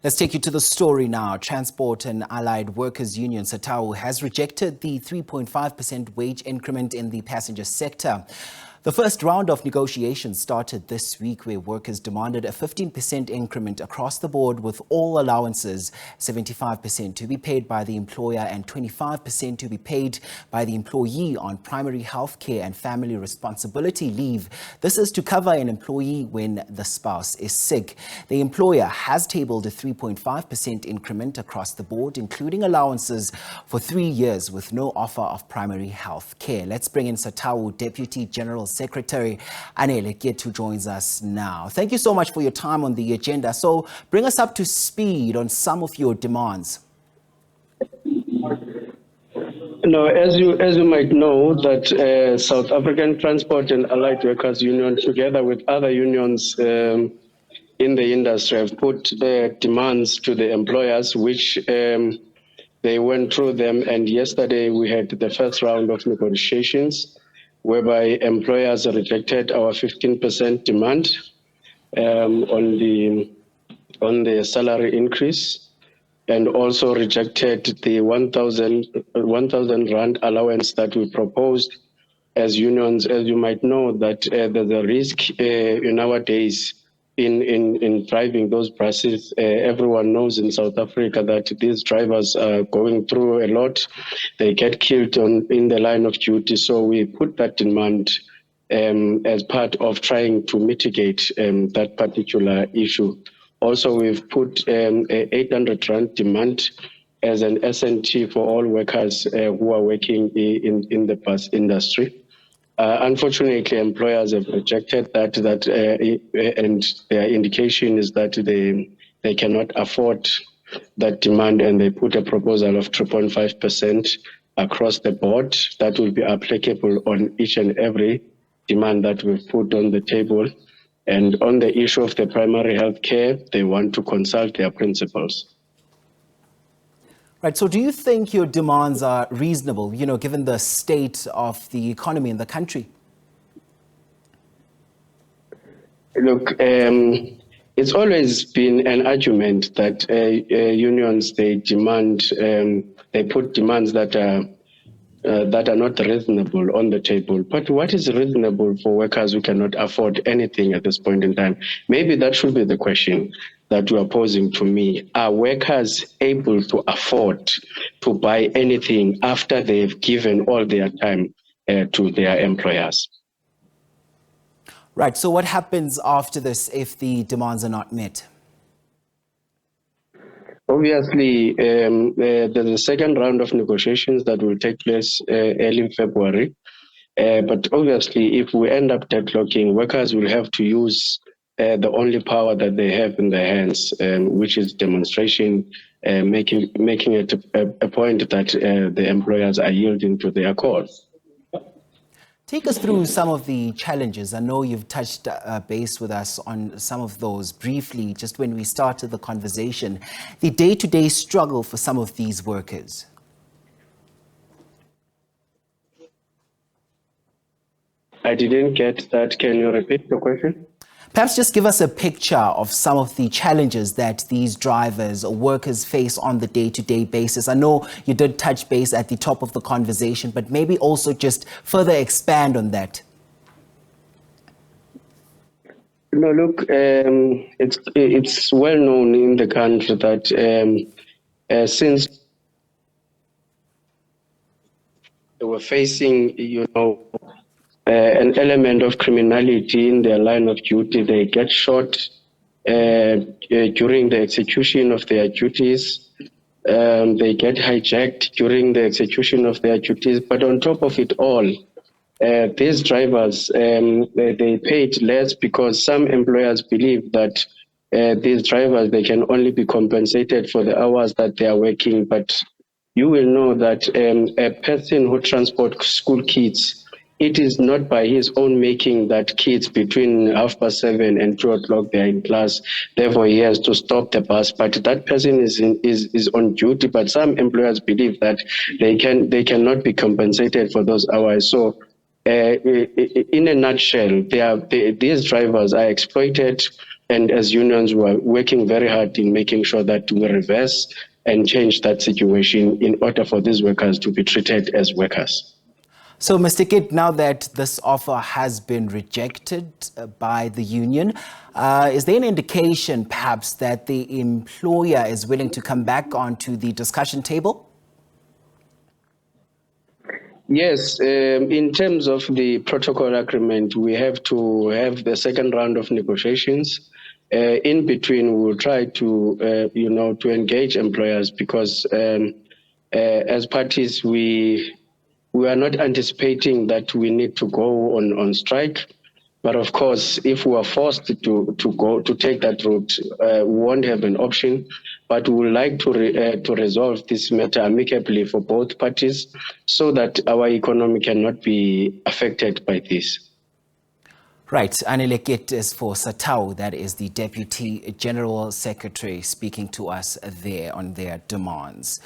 Let's take you to the story now. Transport and Allied Workers Union, SATAWU, has rejected the 3.5% wage increment in the passenger sector. The first round of negotiations started this week, where workers demanded a 15% increment across the board, with all allowances 75% to be paid by the employer and 25% to be paid by the employee on primary health care and family responsibility leave. This is to cover an employee when the spouse is sick. The employer has tabled a 3.5% increment across the board, including allowances for 3 years with no offer of primary health care. Let's bring in SATAWU Deputy General Secretary Anele Kiet, who joins us now. Thank you so much for your time on the agenda. So bring us up to speed on some of your demands. No, as you might know, that South African Transport and Allied Workers Union, together with other unions in the industry, have put demands to the employers, which they went through them. And yesterday we had the first round of negotiations, whereby employers rejected our 15% demand on the salary increase, and also rejected the 1,000 rand allowance that we proposed as unions. As you might know, that there's a risk nowadays in driving those buses. Everyone knows in South Africa that these drivers are going through a lot. They get killed in the line of duty. So we put that demand as part of trying to mitigate that particular issue. Also, we've put a 800 rand demand as an SNT for all workers who are working in the bus industry. Unfortunately, employers have rejected that, and their indication is that they cannot afford that demand, and they put a proposal of 3.5% across the board that will be applicable on each and every demand that we've put on the table. And on the issue of the primary health care, they want to consult their principals. Right. So do you think your demands are reasonable, given the state of the economy in the country? Look, it's always been an argument that unions, they put demands that are not reasonable on the table. But what is reasonable for workers who cannot afford anything at this point in time? Maybe that should be the question that you are posing to me. Are workers able to afford to buy anything after they've given all their time to their employers? Right. So what happens after this if the demands are not met? Obviously, there's a second round of negotiations that will take place early February. But obviously, if we end up deadlocking, workers will have to use the only power that they have in their hands, which is demonstration, making it a point that the employers are yielding to their cause. Take us through some of the challenges. I know you've touched base with us on some of those briefly, just when we started the conversation. The day-to-day struggle for some of these workers. I didn't get that. Can you repeat the question? Perhaps just give us a picture of some of the challenges that these drivers or workers face on the day-to-day basis. I know you did touch base at the top of the conversation, but maybe also just further expand on that. No, look, it's well known in the country that since they were facing, an element of criminality in their line of duty, they get shot during the execution of their duties. They get hijacked during the execution of their duties. But on top of it all, these drivers, they paid less because some employers believe that these drivers, they can only be compensated for the hours that they are working. But you will know that a person who transports school kids, it is not by his own making that kids between 7:30 and 2:00 they are in class. Therefore, he has to stop the bus. But that person is on duty. But some employers believe that they cannot be compensated for those hours. So, in a nutshell, these drivers are exploited And as unions, we are working very hard in making sure that we reverse and change that situation in order for these workers to be treated as workers. So, Mr. Kit, now that this offer has been rejected by the union, is there an indication perhaps that the employer is willing to come back onto the discussion table? Yes, in terms of the protocol agreement, we have to have the second round of negotiations. In between, we will try to, to engage employers because as parties, we are not anticipating that we need to go on strike. But of course, if we are forced to take that route, we won't have an option. But we would like to resolve this matter amicably for both parties, so that our economy cannot be affected by this. Right, Anile Kit is for SATAWU, that is the Deputy General Secretary, speaking to us there on their demands.